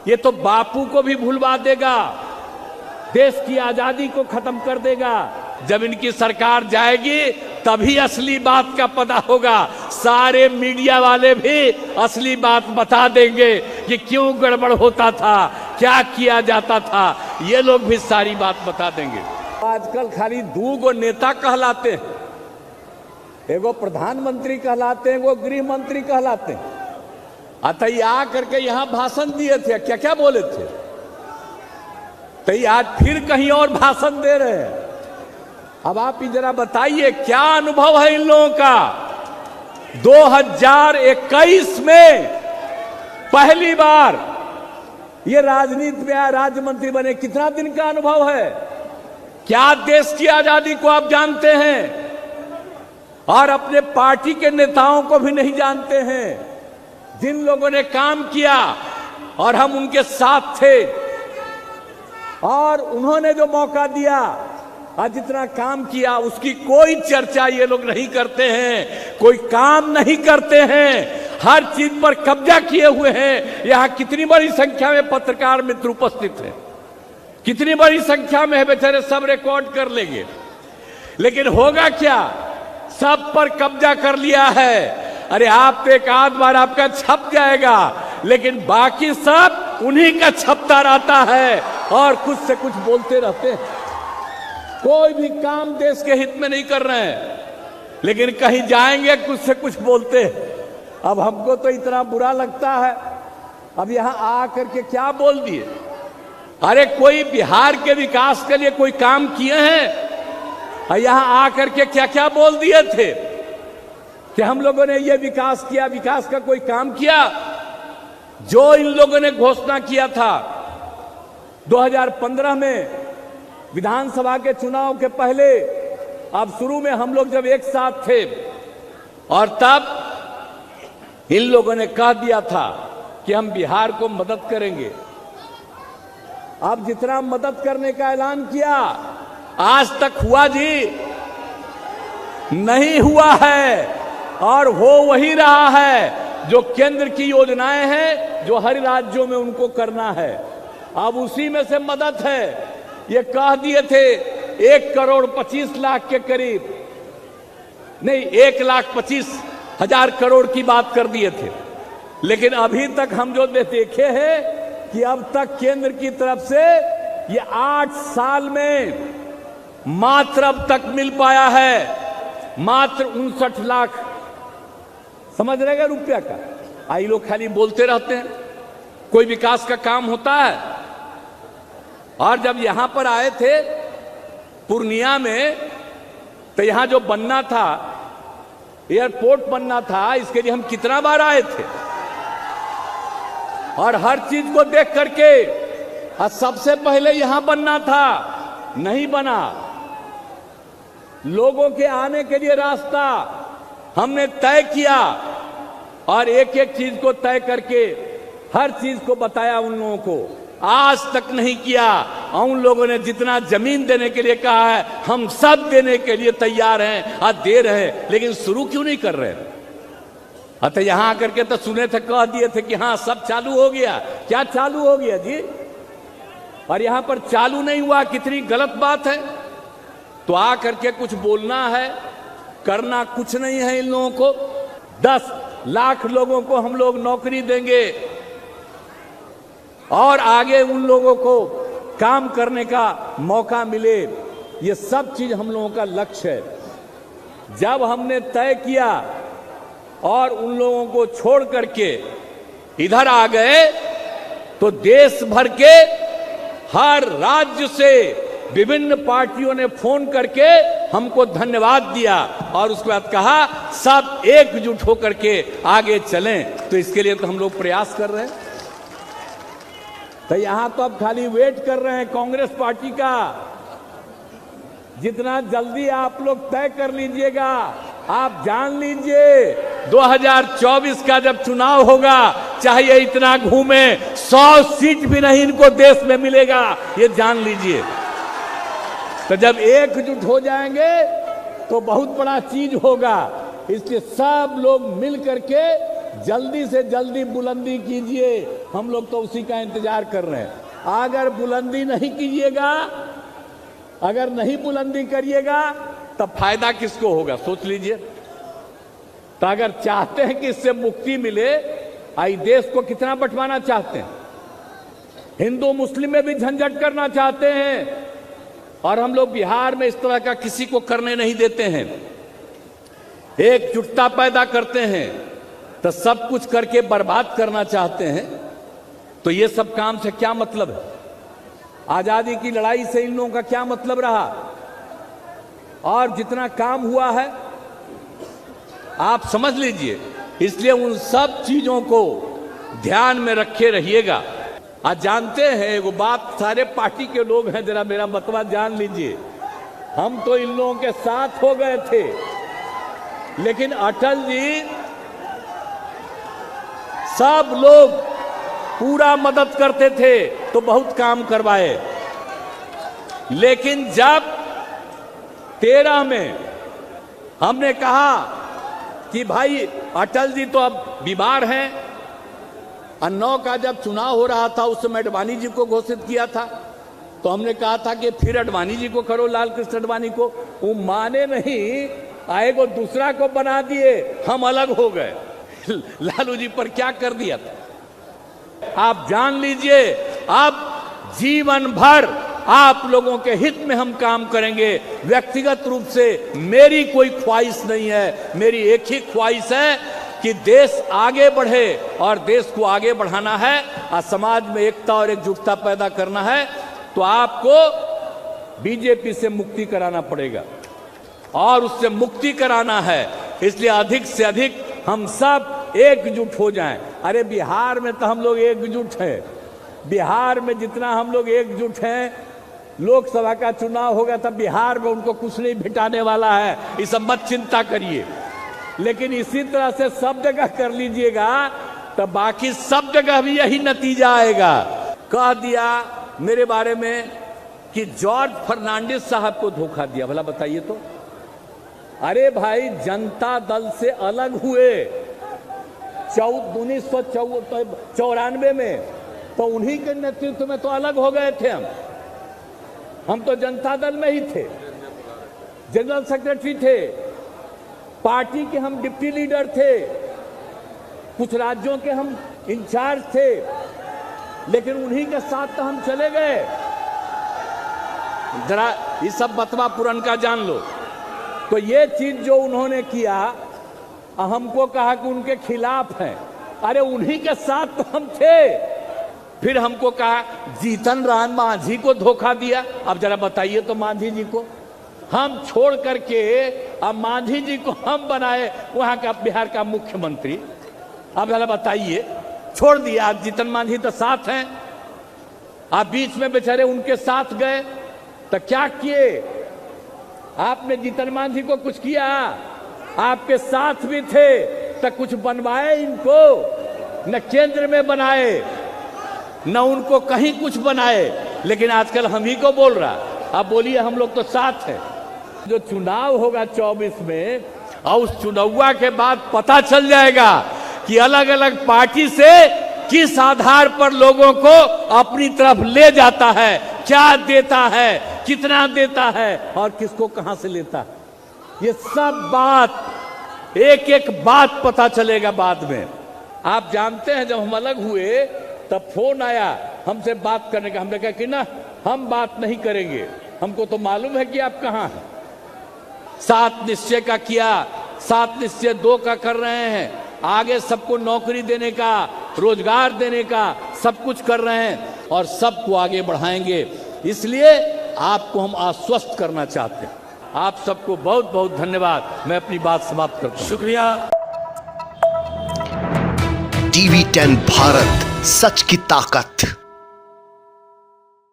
ये तो बापू को भी भुलवा देगा, देश की आजादी को खत्म कर देगा। जब इनकी सरकार जाएगी तभी असली बात का पता होगा। सारे मीडिया वाले भी असली बात बता देंगे कि क्यों गड़बड़ होता था, क्या किया जाता था, ये लोग भी सारी बात बता देंगे। आजकल खाली दो गो नेता कहलाते हैं, एगो प्रधानमंत्री कहलाते हैं, एगो गृह मंत्री कहलाते हैं। अतः आ करके यहां भाषण दिए थे, क्या क्या बोले थे, तो आज फिर कहीं और भाषण दे रहे हैं। अब आप ही जरा बताइए क्या अनुभव है इन लोगों का। 2021 में पहली बार ये राजनीति में आया, राज्य मंत्री बने, कितना दिन का अनुभव है। क्या देश की आजादी को आप जानते हैं और अपने पार्टी के नेताओं को भी नहीं जानते हैं। जिन लोगों ने काम किया और हम उनके साथ थे और उन्होंने जो मौका दिया और जितना काम किया उसकी कोई चर्चा ये लोग नहीं करते हैं, कोई काम नहीं करते हैं, हर चीज पर कब्जा किए हुए हैं। यहां कितनी बड़ी संख्या में पत्रकार मित्र उपस्थित हैं, कितनी बड़ी संख्या में है, बेचारे सब रिकॉर्ड कर लेंगे। लेकिन होगा क्या, सब पर कब्जा कर लिया है। अरे आप तो एक आध बार आपका छप जाएगा, लेकिन बाकी सब उन्हीं का छपता रहता है और कुछ से कुछ बोलते रहते हैं। कोई भी काम देश के हित में नहीं कर रहे हैं, लेकिन कहीं जाएंगे कुछ से कुछ बोलते हैं। अब हमको तो इतना बुरा लगता है, अब यहां आकर के क्या बोल दिए। अरे कोई बिहार के विकास के लिए कोई काम किए हैं, यहां आकर के क्या क्या बोल दिए थे कि हम लोगों ने ये विकास किया, विकास का कोई काम किया। जो इन लोगों ने घोषणा किया था 2015 में विधानसभा के चुनाव के पहले, अब शुरू में हम लोग जब एक साथ थे और तब इन लोगों ने कह दिया था कि हम बिहार को मदद करेंगे। अब जितना मदद करने का ऐलान किया, आज तक हुआ जी नहीं हुआ है और हो वही रहा है जो केंद्र की योजनाएं हैं, जो हर राज्यों में उनको करना है। अब उसी में से मदद है। ये कह दिए थे 1,25,00,000 के करीब, नहीं 1,25,000 करोड़ की बात कर दिए थे। लेकिन अभी तक हम जो देखे हैं कि अब तक केंद्र की तरफ से ये 8 साल में मात्र अब तक मिल पाया है मात्र 59 लाख, समझ रहेगा, रुपया का। आई लोग खाली बोलते रहते हैं, कोई विकास का काम होता है। और जब यहां पर आए थे पूर्णिया में, तो यहां जो बनना था, एयरपोर्ट बनना था, इसके लिए हम कितना बार आए थे और हर चीज को देख करके, और सबसे पहले यहां बनना था, नहीं बना। लोगों के आने के लिए रास्ता हमने तय किया और एक एक चीज को तय करके हर चीज को बताया उन लोगों को। आज तक नहीं किया। उन लोगों ने जितना जमीन देने के लिए कहा है, हम सब देने के लिए तैयार हैं, आज दे रहे हैं, लेकिन शुरू क्यों नहीं कर रहे। अतः यहां आकर के तो सुने थे, कह दिए थे कि हाँ सब चालू हो गया। क्या चालू हो गया जी, और यहां पर चालू नहीं हुआ, कितनी गलत बात है। तो आकर के कुछ बोलना है, करना कुछ नहीं है। इन लोगों को 10 लाख लोगों को हम लोग नौकरी देंगे और आगे उन लोगों को काम करने का मौका मिले, ये सब चीज हम लोगों का लक्ष्य है। जब हमने तय किया और उन लोगों को छोड़ करके इधर आ गए, तो देश भर के हर राज्य से विभिन्न पार्टियों ने फोन करके हमको धन्यवाद दिया और उसके बाद कहा सब एकजुट होकर के आगे चलें। तो इसके लिए तो हम लोग प्रयास कर रहे हैं। तो यहां तो अब खाली वेट कर रहे हैं कांग्रेस पार्टी का। जितना जल्दी आप लोग तय कर लीजिएगा, आप जान लीजिए 2024 का जब चुनाव होगा, चाहे इतना घूमे, 100 सीट भी नहीं इनको देश में मिलेगा, ये जान लीजिए। तो जब एकजुट हो जाएंगे तो बहुत बड़ा चीज होगा। इसलिए सब लोग मिल करके जल्दी से जल्दी बुलंदी कीजिए, हम लोग तो उसी का इंतजार कर रहे हैं। अगर बुलंदी नहीं कीजिएगा, अगर नहीं बुलंदी करिएगा, तब फायदा किसको होगा सोच लीजिए। तो अगर चाहते हैं कि इससे मुक्ति मिले, आई देश को कितना बंटवाना चाहते हैं, हिंदू मुस्लिम में भी झंझट करना चाहते हैं, और हम लोग बिहार में इस तरह का किसी को करने नहीं देते हैं। एकजुटता पैदा करते हैं तो सब कुछ करके बर्बाद करना चाहते हैं। तो ये सब काम से क्या मतलब है? आजादी की लड़ाई से इन लोगों का क्या मतलब रहा? और जितना काम हुआ है आप समझ लीजिए। इसलिए उन सब चीजों को ध्यान में रखे रहिएगा। आज जानते हैं वो बात, सारे पार्टी के लोग हैं, जरा मेरा मतवा जान लीजिए। हम तो इन लोगों के साथ हो गए थे, लेकिन अटल जी सब लोग पूरा मदद करते थे तो बहुत काम करवाए। लेकिन जब 13 में हमने कहा कि भाई अटल जी तो अब बीमार हैं, और 9 का जब चुनाव हो रहा था उस समय अडवाणी जी को घोषित किया था, तो हमने कहा था कि फिर अडवाणी जी को करो, लाल कृष्ण अडवाणी को। वो माने नहीं, आए को दूसरा को बना दिए, हम अलग हो गए। लालू जी पर क्या कर दिया था आप जान लीजिए। अब जीवन भर आप लोगों के हित में हम काम करेंगे। व्यक्तिगत रूप से मेरी कोई ख्वाहिश नहीं है, मेरी एक ही ख्वाहिश है कि देश आगे बढ़े, और देश को आगे बढ़ाना है और समाज में एकता और एकजुटता पैदा करना है। तो आपको बीजेपी से मुक्ति कराना पड़ेगा, और उससे मुक्ति कराना है इसलिए अधिक से अधिक हम सब एकजुट हो जाएं। अरे बिहार में तो हम लोग एकजुट हैं, बिहार में जितना हम लोग एकजुट हैं, लोकसभा का चुनाव होगा तब बिहार में उनको कुछ नहीं भिटाने वाला है, इस सब मत चिंता करिए। लेकिन इसी तरह से सब जगह कर लीजिएगा तो बाकी सब जगह भी यही नतीजा आएगा। कह दिया मेरे बारे में कि जॉर्ज फर्नांडिस साहब को धोखा दिया, भला बताइए तो। अरे भाई जनता दल से अलग हुए 1994 में, तो उन्हीं के नेतृत्व में तो अलग हो गए थे हम तो जनता दल में ही थे, जनरल सेक्रेटरी थे, पार्टी के हम डिप्टी लीडर थे, कुछ राज्यों के हम इंचार्ज थे, लेकिन उन्हीं के साथ तो हम चले गए। जरा ये सब बतवा पुरन का जान लो। तो ये चीज जो उन्होंने किया, हमको कहा कि उनके खिलाफ है। अरे उन्हीं के साथ तो हम थे। फिर हमको कहा जीतन राम मांझी को धोखा दिया। अब जरा बताइए तो मांझी जी को हम छोड़ करके अब मांझी जी को हम बनाए वहां का बिहार का मुख्यमंत्री। अब जरा बताइए, छोड़ दिया। आज जीतन मांझी तो साथ हैं, आप बीच में बेचारे उनके साथ गए तो क्या किए? आपने जीतन मांझी को कुछ किया? आपके साथ भी थे तो कुछ बनवाए इनको? न केंद्र में बनाए, न उनको कहीं कुछ बनाए। लेकिन आजकल हम ही को बोल रहा। अब बोलिए हम लोग तो साथ हैं। जो चुनाव होगा 24 में, और उस चुनाव के बाद पता चल जाएगा कि अलग अलग पार्टी से किस आधार पर लोगों को अपनी तरफ ले जाता है, क्या देता है, कितना देता है और किसको कहां से लेता है। ये सब बात एक एक बात पता चलेगा बाद में। आप जानते हैं जब हम अलग हुए तब फोन आया हमसे बात करने का। हमने कहा कि ना, हम बात नहीं करेंगे, हमको तो मालूम है कि आप कहां हैं। 7 निश्चय का किया, 7 निश्चय 2 का कर रहे हैं, आगे सबको नौकरी देने का, रोजगार देने का सब कुछ कर रहे हैं और सबको आगे बढ़ाएंगे। इसलिए आपको हम आश्वस्त करना चाहते हैं। आप सबको बहुत बहुत धन्यवाद। मैं अपनी बात समाप्त करता हूं। शुक्रिया। TV10 भारत, सच की ताकत।